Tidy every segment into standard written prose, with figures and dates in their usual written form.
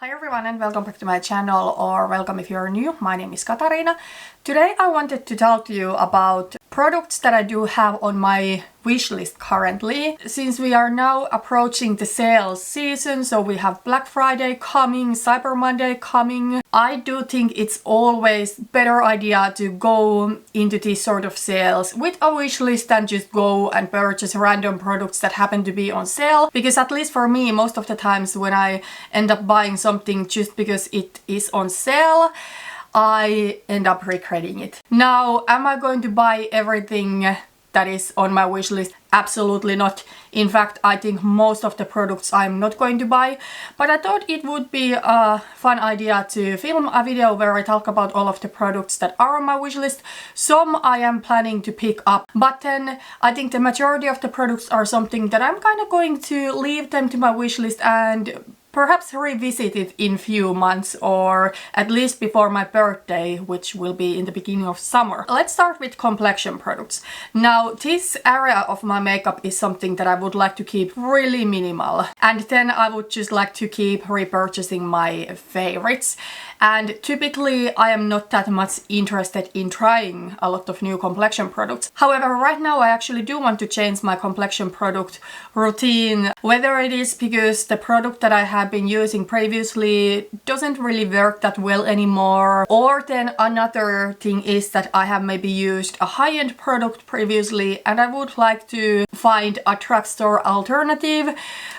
Hi everyone and welcome back to my channel, or welcome if you're new. My name is Katarina. Today I wanted to talk to you about products that I do have on my wish list currently. Since we are now approaching the sales season, so we have Black Friday coming, Cyber Monday coming, I do think it's always better idea to go into these sort of sales with a wish list than just go and purchase random products that happen to be on sale. Because at least for me, most of the times when I end up buying something just because it is on sale, I end up regretting it. Now, am I going to buy everything that is on my wish list? Absolutely not. In fact, I think most of the products I'm not going to buy, but I thought it would be a fun idea to film a video where I talk about all of the products that are on my wish list. Some I am planning to pick up, but then I think the majority of the products are something that I'm kind of going to leave them to my wish list and perhaps revisit it in few months, or at least before my birthday, which will be in the beginning of summer. Let's start with complexion products. Now, this area of my makeup is something that I would like to keep really minimal, and then I would just like to keep repurchasing my favorites. And typically I am not that much interested in trying a lot of new complexion products. However, right now I actually do want to change my complexion product routine, whether it is because the product that I have been using previously doesn't really work that well anymore, or then another thing is that I have maybe used a high-end product previously and I would like to find a drugstore alternative,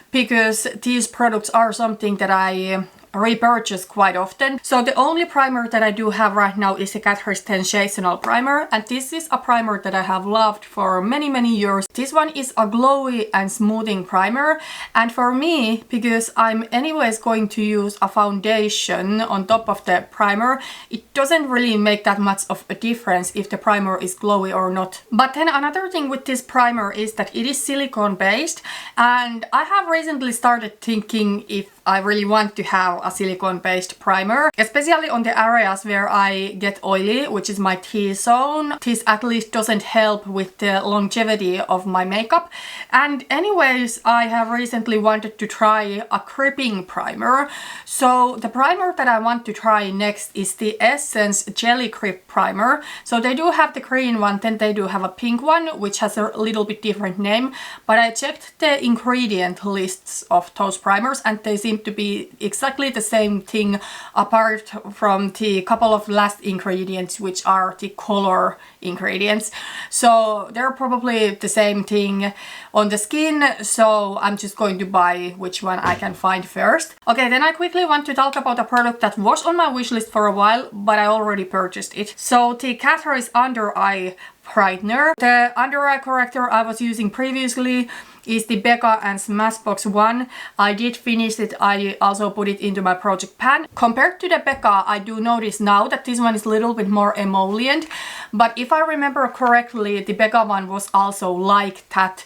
because these products are something that I repurchase quite often. So the only primer that I do have right now is a Catrice Sensational primer, and this is a primer that I have loved for many years. This one is a glowy and smoothing primer, and for me, because I'm anyways going to use a foundation on top of the primer, it doesn't really make that much of a difference if the primer is glowy or not. But then another thing with this primer is that it is silicone based, and I have recently started thinking if I really want to have a silicone-based primer, especially on the areas where I get oily, which is my T-zone. This at least doesn't help with the longevity of my makeup. And anyways, I have recently wanted to try a cripping primer. So the primer that I want to try next is the Essence Jelly Grip Primer. So they do have the green one, then they do have a pink one, which has a little bit different name. But I checked the ingredient lists of those primers and they seem to be exactly the same thing, apart from the couple of last ingredients, which are the color ingredients. So they're probably the same thing on the skin, so I'm just going to buy which one I can find first. Okay, then I quickly want to talk about a product that was on my wish list for a while, but I already purchased it. So the Catrice Under Eye Brightener. The under eye corrector I was using previously is the Becca and Smashbox one. I did finish it. I also put it into my project pan. Compared to the Becca, I do notice now that this one is a little bit more emollient, but if I remember correctly, the Becca one was also like that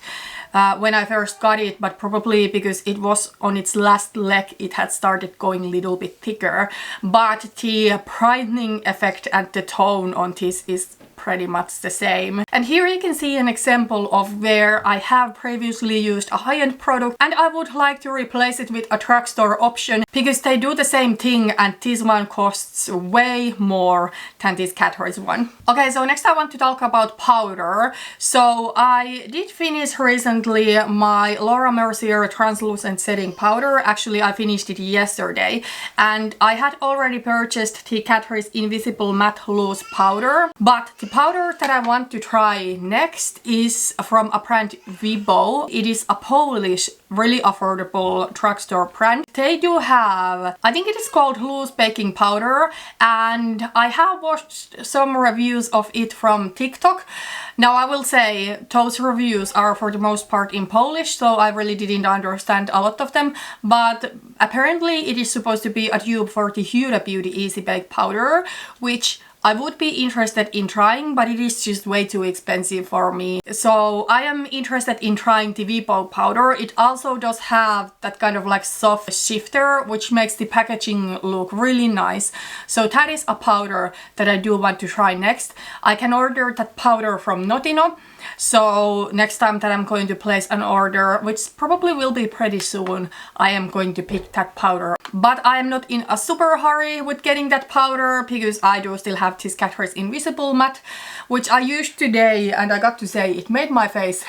when I first got it, but probably because it was on its last leg, it had started going a little bit thicker. But the brightening effect and the tone on this is pretty much the same. And here you can see an example of where I have previously used a high-end product and I would like to replace it with a drugstore option, because they do the same thing and this one costs way more than this Catrice one. Okay, so next I want to talk about powder. So I did finish recently my Laura Mercier translucent setting powder. Actually, I finished it yesterday, and I had already purchased the Catrice Invisible Matte Loose powder, but the powder that I want to try next is from a brand Vero. It is a Polish, really affordable drugstore brand. They do have, I think it is called loose baking powder, and I have watched some reviews of it from TikTok. Now I will say those reviews are for the most part in Polish, so I really didn't understand a lot of them, but apparently it is supposed to be a dupe for the Huda Beauty Easy Bake powder, which I would be interested in trying, but it is just way too expensive for me. So I am interested in trying the Vero powder. It also does have that kind of like soft shifter, which makes the packaging look really nice. So that is a powder that I do want to try next. I can order that powder from Notino. So next time that I'm going to place an order, which probably will be pretty soon, I am going to pick that powder. But I am not in a super hurry with getting that powder because I do still have this Catrice Invisible Matte, which I used today, and I got to say it made my face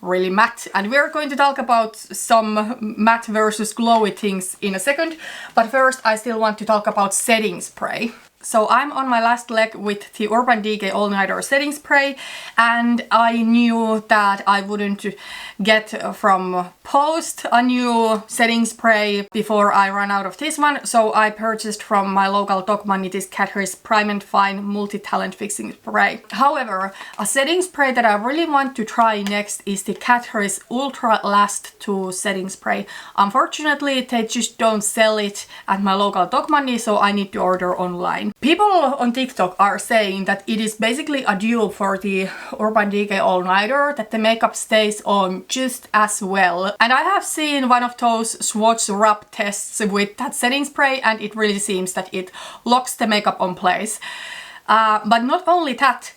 really matte. And we're going to talk about some matte versus glowy things in a second. But first I still want to talk about setting spray. So I'm on my last leg with the Urban Decay All Nighter setting spray, and I knew that I wouldn't get from Post a new setting spray before I ran out of this one, so I purchased from my local dog money this Catrice Prime and Fine Multi-Talent Fixing Spray. However, a setting spray that I really want to try next is the Catrice Ultra Last 2 setting spray. Unfortunately, they just don't sell it at my local dog money, so I need to order online. People on TikTok are saying that it is basically a dupe for the Urban Decay All Nighter, that the makeup stays on just as well. And I have seen one of those swatch rub tests with that setting spray, and it really seems that it locks the makeup on place. But not only that,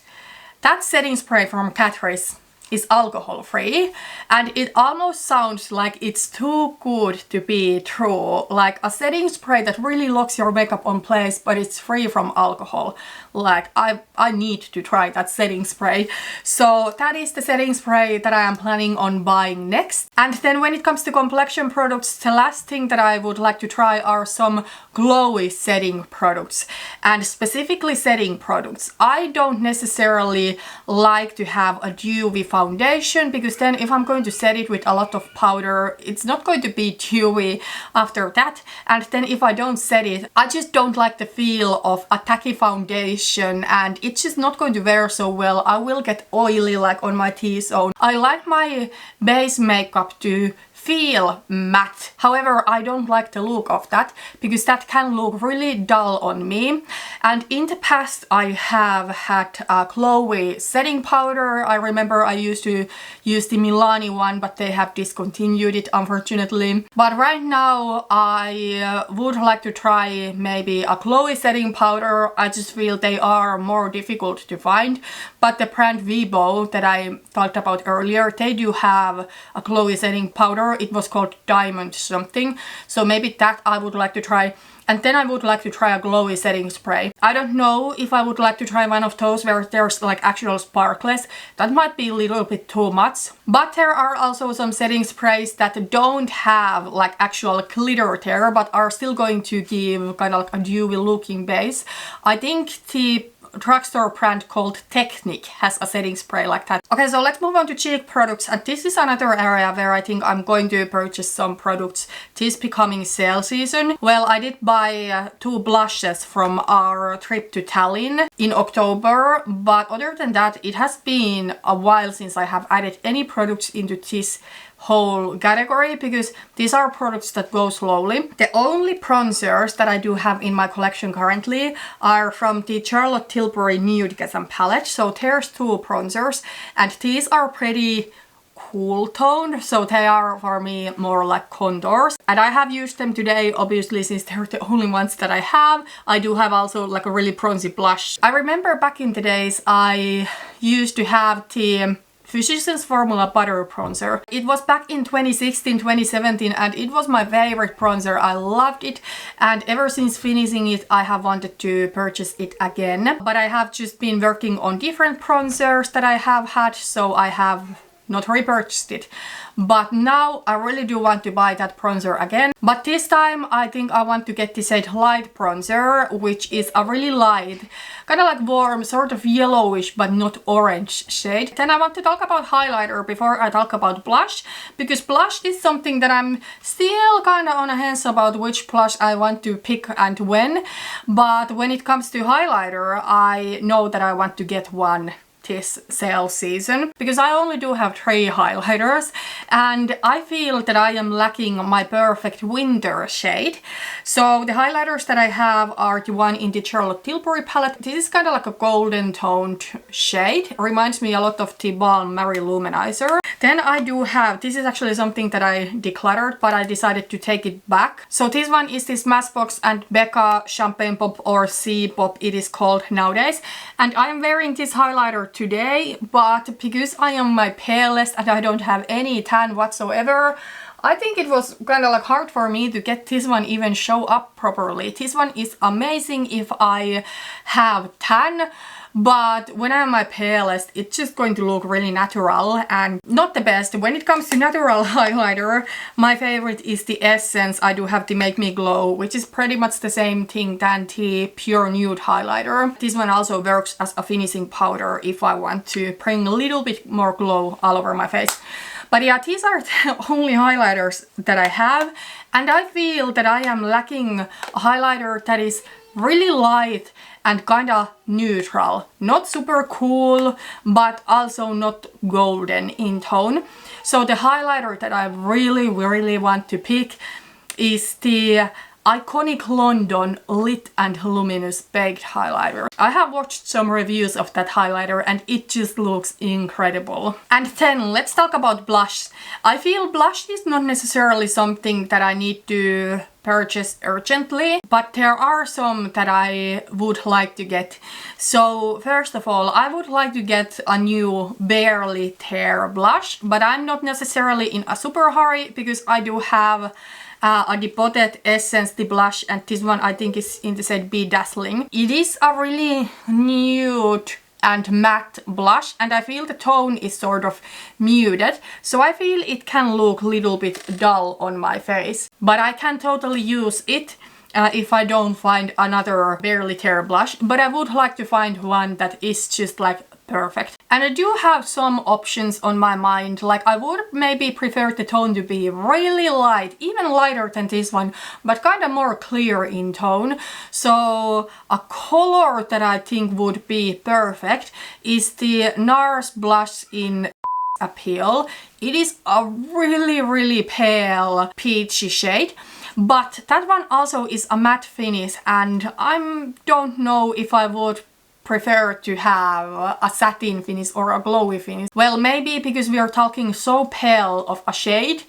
that setting spray from Catrice is alcohol free, and it almost sounds like it's too good to be true, like a setting spray that really locks your makeup on place but it's free from alcohol. Like I need to try that setting spray. So that is the setting spray that I am planning on buying next. And then when it comes to complexion products, the last thing that I would like to try are some glowy setting products, and specifically setting products. I don't necessarily like to have a dewy foundation, because then if I'm going to set it with a lot of powder, it's not going to be dewy after that. And then if I don't set it, I just don't like the feel of a tacky foundation, and it's just not going to wear so well. I will get oily like on my T-zone. I like my base makeup to feel matte. However, I don't like the look of that, because that can look really dull on me. And in the past I have had a glowy setting powder. I remember I used to use the Milani one, but they have discontinued it, unfortunately. But right now I would like to try maybe a glowy setting powder. I just feel they are more difficult to find. But the brand Vero that I talked about earlier, they do have a glowy setting powder. It was called Diamond something, so maybe that I would like to try. And then I would like to try a glowy setting spray. I don't know if I would like to try one of those where there's like actual sparkles. That might be a little bit too much. But there are also some setting sprays that don't have like actual glitter there, but are still going to give kind of like a dewy looking base. I think the drugstore brand called Technique has a setting spray like that. Okay, so let's move on to cheek products, and this is another area where I think I'm going to purchase some products this becoming sale season. Well, I did buy 2 blushes from our trip to Tallinn in October, but other than that, it has been a while since I have added any products into this whole category, because these are products that go slowly. The only bronzers that I do have in my collection currently are from the Charlotte Tilbury Nude Gasm palette. So there's 2 bronzers, and these are pretty cool toned, so they are for me more like contours, and I have used them today obviously since they're the only ones that I have. I do have also like a really bronzy blush. I remember back in the days I used to have the Physicians Formula Butter Bronzer. It was back in 2016, 2017, and it was my favorite bronzer. I loved it, and ever since finishing it I have wanted to purchase it again. But I have just been working on different bronzers that I have had, so I have not repurchased it. But now I really do want to buy that bronzer again. But this time I think I want to get the shade Light Bronzer, which is a really light, kind of like warm, sort of yellowish but not orange shade. Then I want to talk about highlighter before I talk about blush, because blush is something that I'm still kind of on a hands about which blush I want to pick and when. But when it comes to highlighter, I know that I want to get one this sale season, because I only do have 3 highlighters, and I feel that I am lacking my perfect winter shade. So the highlighters that I have are the one in the Charlotte Tilbury palette. This is kind of like a golden toned shade. Reminds me a lot of the Balm Marie Luminizer. Then I do have, this is actually something that I decluttered, but I decided to take it back. So this one is this Smashbox and Becca Champagne Pop, or C Pop it is called nowadays. And I'm wearing this highlighter today, but because I am my palest and I don't have any tan whatsoever, I think it was kind of like hard for me to get this one even show up properly. This one is amazing if I have tan, but when I'm my palest, it's just going to look really natural and not the best. When it comes to natural highlighter, my favorite is the Essence I do have to Make Me Glow, which is pretty much the same thing than the Pure Nude highlighter. This one also works as a finishing powder if I want to bring a little bit more glow all over my face. But yeah, these are the only highlighters that I have, and I feel that I am lacking a highlighter that is really light and kinda neutral. Not super cool, but also not golden in tone. So the highlighter that I really want to pick is the Iconic London Lit and Luminous Baked Highlighter. I have watched some reviews of that highlighter and it just looks incredible. And then let's talk about blush. I feel blush is not necessarily something that I need to purchase urgently, but there are some that I would like to get. So first of all, I would like to get a new Barely Tear blush, but I'm not necessarily in a super hurry because I do have a Depotted Essence, the blush, and this one I think is in the set Be Dazzling. It is a really nude and matte blush, and I feel the tone is sort of muted, so I feel it can look a little bit dull on my face. But I can totally use it if I don't find another Barely Tear blush, but I would like to find one that is just like perfect. And I do have some options on my mind, like I would maybe prefer the tone to be really light, even lighter than this one, but kind of more clear in tone. So a color that I think would be perfect is the NARS blush in Appeal. It is a really pale peachy shade, but that one also is a matte finish, and I don't know if I would prefer to have a satin finish or a glowy finish. Well, maybe because we are talking so pale of a shade,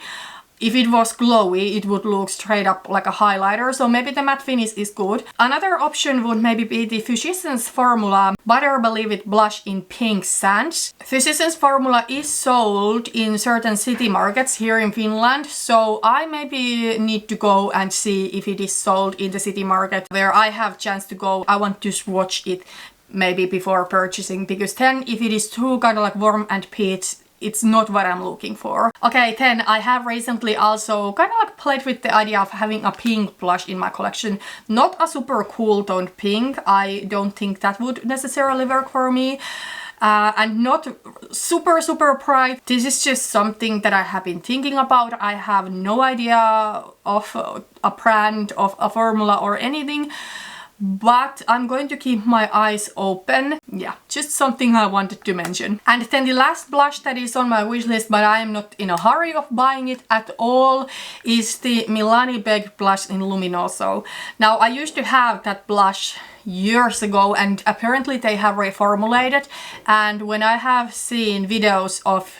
if it was glowy, it would look straight up like a highlighter, so maybe the matte finish is good. Another option would maybe be the Physicians Formula Butter Believe It blush in Pink Sands. Physicians Formula is sold in certain city markets here in Finland, so I maybe need to go and see if it is sold in the city market where I have chance to go. I want to swatch it maybe before purchasing, because then if it is too kind of like warm and peach, it's not what I'm looking for. Okay, then I have recently also kind of like played with the idea of having a pink blush in my collection. Not a super cool toned pink. I don't think that would necessarily work for me. And not super bright. This is just something that I have been thinking about. I have no idea of a brand, of a formula or anything, but I'm going to keep my eyes open. Yeah, just something I wanted to mention. And then the last blush that is on my wish list, but I am not in a hurry of buying it at all, is the Milani Baked blush in Luminoso. Now, I used to have that blush years ago, and apparently they have reformulated, and when I have seen videos of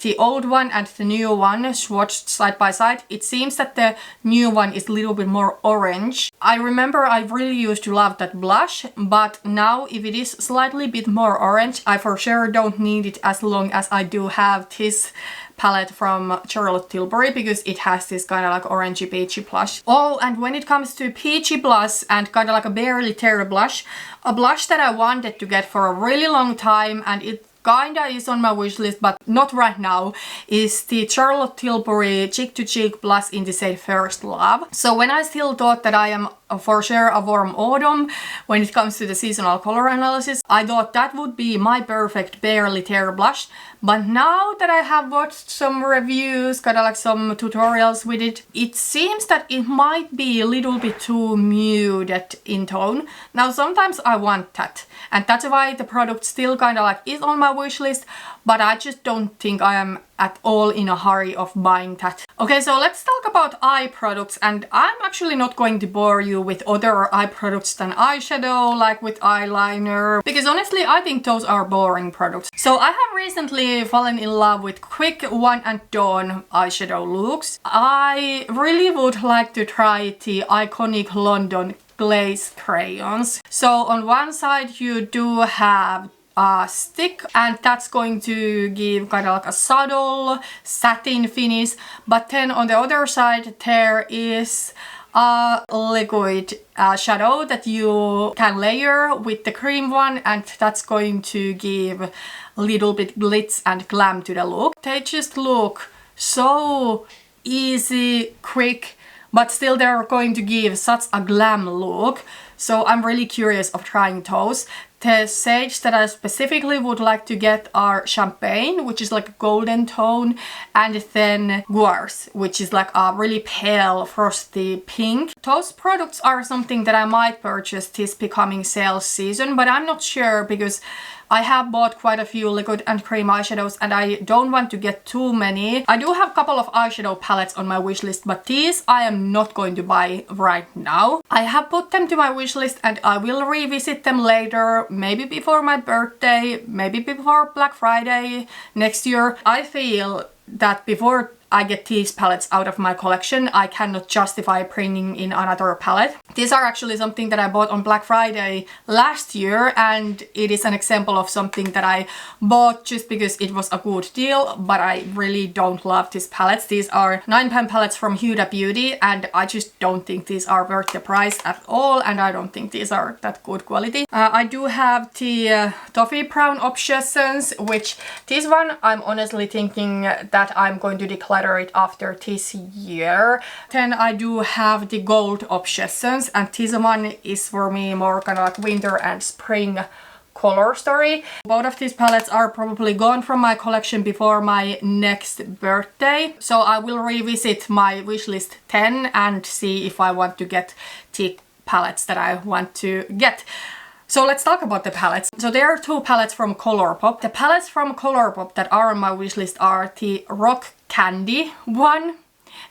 the old one and the new one swatched side by side, it seems that the new one is a little bit more orange. I remember I really used to love that blush, but now if it is slightly bit more orange, I for sure don't need it as long as I do have this palette from Charlotte Tilbury, because it has this kind of like orangey peachy blush. Oh, and when it comes to peachy blush and kind of like a Barely Tear blush, a blush that I wanted to get for a really long time, and it kinda is on my wish list, but not right now, is the Charlotte Tilbury Cheek to Cheek blush in the shade First Love. So when I still thought that I am for sure a warm autumn when it comes to the seasonal color analysis, I thought that would be my perfect Barely Tear blush. But now that I have watched some reviews, kind of like some tutorials with it, it seems that it might be a little bit too muted in tone. Now sometimes I want that, and that's why the product still kind of like is on my wish list, but I just don't think I am at all in a hurry of buying that. Okay, so let's talk about eye products, and I'm actually not going to bore you with other eye products than eyeshadow, like with eyeliner, because honestly I think those are boring products. So I have recently fallen in love with Quick One and Dawn eyeshadow looks. I really would like to try the Iconic London glaze crayons. So on one side you do have stick, and that's going to give kind of like a subtle satin finish. But then on the other side there is a liquid shadow that you can layer with the cream one, and that's going to give a little bit glitz and glam to the look. They just look so easy, quick, but still they're going to give such a glam look. So I'm really curious of trying those. The shades that I specifically would like to get are Champagne, which is like a golden tone, and then Guars, which is like a really pale frosty pink. Those products are something that I might purchase this becoming sales season, but I'm not sure because I have bought quite a few liquid and cream eyeshadows and I don't want to get too many. I do have a couple of eyeshadow palettes on my wish list, but these I am not going to buy right now. I have put them to my wish list and I will revisit them later, maybe before my birthday, maybe before Black Friday next year. I feel that before I get these palettes out of my collection, I cannot justify bringing in another palette. These are actually something that I bought on Black Friday last year, and it is an example of something that I bought just because it was a good deal, but I really don't love these palettes. These are 9-pan palettes from Huda Beauty, and I just don't think these are worth the price at all, and I don't think these are that good quality. I do have the Toffee Brown Obsessions, which this one I'm honestly thinking that I'm going to declare it after this year. Then I do have the Gold Obsessions, and this one is for me more kind of like winter and spring color story. Both of these palettes are probably gone from my collection before my next birthday, so I will revisit my wishlist 10 and see if I want to get the palettes that I want to get. So let's talk about the palettes. So there are two palettes from Colourpop. The palettes from Colourpop that are on my wishlist are the Rock Candy one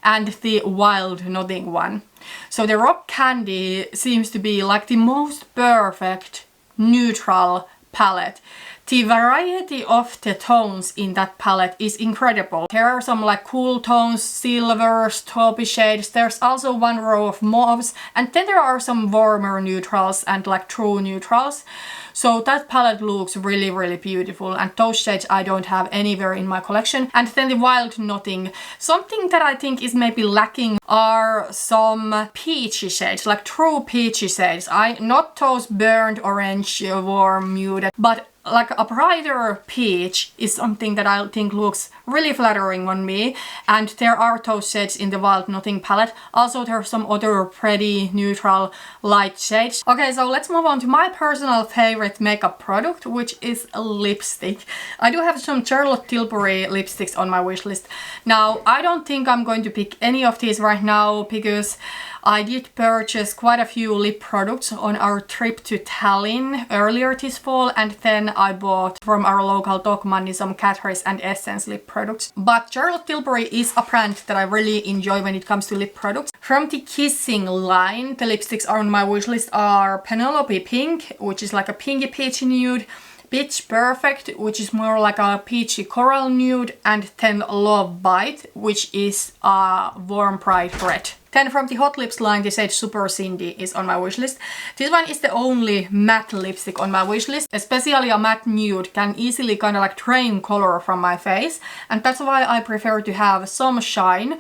and the Wild Nothing one. So the Rock Candy seems to be like the most perfect neutral palette. The variety of the tones in that palette is incredible. There are some like cool tones, silvers, taupey shades. There's also one row of mauves, and then there are some warmer neutrals and like true neutrals. So that palette looks really, really beautiful, and those shades I don't have anywhere in my collection. And then the Wild Nothing. Something that I think is maybe lacking are some peachy shades, like true peachy shades. Not those burnt orange, warm, muted, but like a brighter peach is something that I think looks really flattering on me, and there are those shades in the Wild Nothing palette. Also there are some other pretty neutral light shades. Okay, so let's move on to my personal favorite makeup product, which is a lipstick. I do have some Charlotte Tilbury lipsticks on my wish list. Now I don't think I'm going to pick any of these right now because I did purchase quite a few lip products on our trip to Tallinn earlier this fall, and then I bought from our local dog money some Catrice and Essence lip products. But Charlotte Tilbury is a brand that I really enjoy when it comes to lip products. From the Kissing line, the lipsticks on my wish list are Penelope Pink, which is like a pinky peachy nude, Pitch Perfect, which is more like a peachy coral nude, and then Love Bite, which is a warm bright red. Then from the Hot Lips line, the shade Super Cindy is on my wishlist. This one is the only matte lipstick on my wishlist. Especially a matte nude can easily kind of like drain color from my face, and that's why I prefer to have some shine.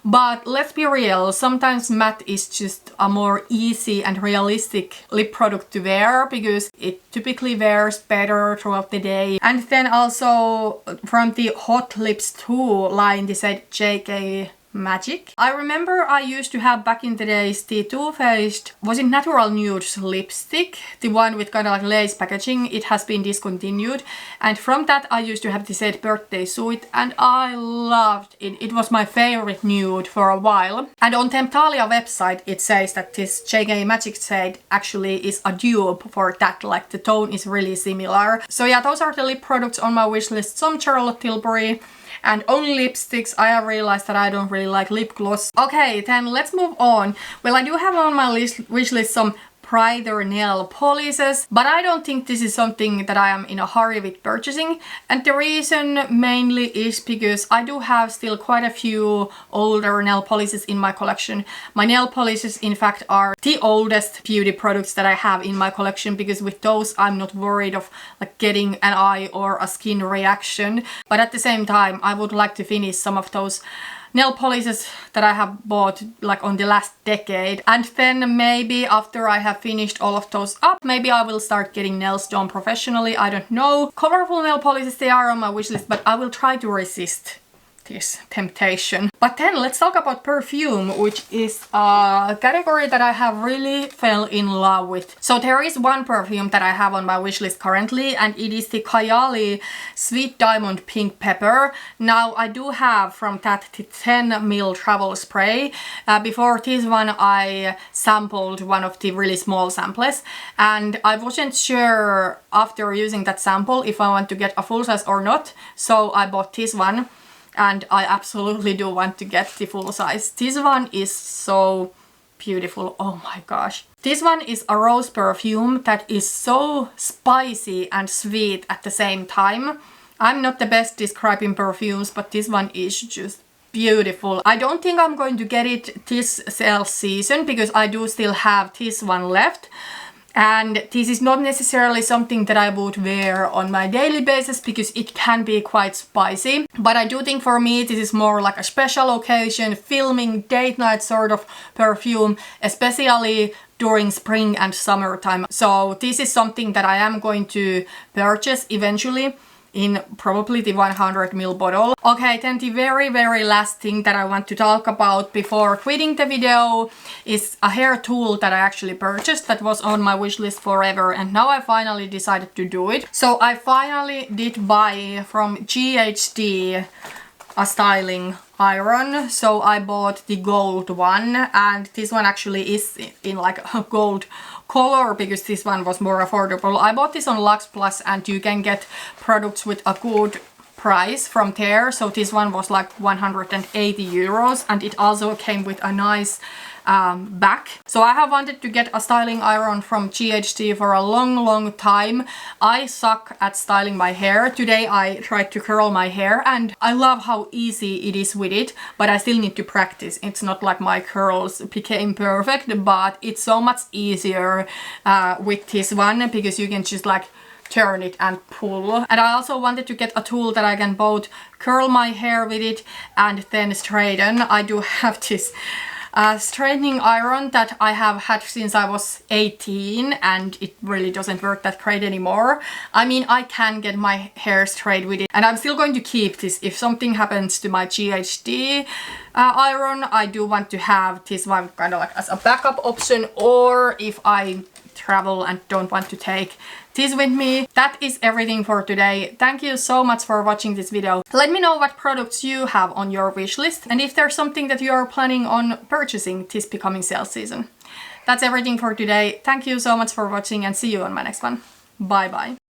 But let's be real, sometimes matte is just a more easy and realistic lip product to wear because it typically wears better throughout the day. And then also from the Hot Lips 2 line, the shade JK Magic. I remember I used to have back in the days the Too Faced, was it Natural Nudes lipstick? The one with kind of like lace packaging. It has been discontinued. And from that I used to have the shade Birthday Suite, and I loved it. It was my favorite nude for a while. And on Temptalia website it says that this JK Magic shade actually is a dupe for that, like the tone is really similar. So yeah, those are the lip products on my wish list. Some Charlotte Tilbury, and only lipsticks. I have realized that I don't really like lip gloss. Okay, then let's move on. Well, I do have on my wish list some brighter nail polishes, but I don't think this is something that I am in a hurry with purchasing. And the reason mainly is because I do have still quite a few older nail polishes in my collection. My nail polishes in fact are the oldest beauty products that I have in my collection, because with those I'm not worried of like getting an eye or a skin reaction. But at the same time I would like to finish some of those nail polishes that I have bought like on the last decade, and then maybe after I have finished all of those up, maybe I will start getting nails done professionally. I don't know. Colorful nail polishes, they are on my wish list, but I will try to resist this temptation. But then let's talk about perfume, which is a category that I have really fell in love with. So there is one perfume that I have on my wish list currently, and it is the Kayali Sweet Diamond Pink Pepper. Now I do have from that the 10ml travel spray. Before this one I sampled one of the really small samples, and I wasn't sure after using that sample if I want to get a full size or not, so I bought this one. And I absolutely do want to get the full size. This one is so beautiful. Oh my gosh. This one is a rose perfume that is so spicy and sweet at the same time. I'm not the best describing perfumes, but this one is just beautiful. I don't think I'm going to get it this sales season because I do still have this one left. And this is not necessarily something that I would wear on my daily basis because it can be quite spicy. But I do think for me this is more like a special occasion, filming, date night sort of perfume, especially during spring and summertime. So this is something that I am going to purchase eventually in probably the 100ml bottle. Okay, then the very last thing that I want to talk about before quitting the video is a hair tool that I actually purchased that was on my wish list forever, and now I finally decided to do it. So I finally did buy from GHD a styling iron. So I bought the gold one, and this one actually is in like a gold color because this one was more affordable. I bought this on Lux Plus, and you can get products with a good price from there. So this one was like 180 euros, and it also came with a nice back. So I have wanted to get a styling iron from GHD for a long time. I suck at styling my hair. Today I tried to curl my hair, and I love how easy it is with it, but I still need to practice. It's not like my curls became perfect, but it's so much easier with this one because you can just like turn it and pull. And I also wanted to get a tool that I can both curl my hair with it and then straighten. I do have this straightening iron that I have had since I was 18, and it really doesn't work that great anymore. I mean, I can get my hair straight with it, and I'm still going to keep this. If something happens to my GHD iron, I do want to have this one kind of like as a backup option, or if I travel and don't want to take this with me. That is everything for today. Thank you so much for watching this video. Let me know what products you have on your wish list, and if there's something that you are planning on purchasing this becoming sales season. That's everything for today. Thank you so much for watching, and see you on my next one. Bye bye.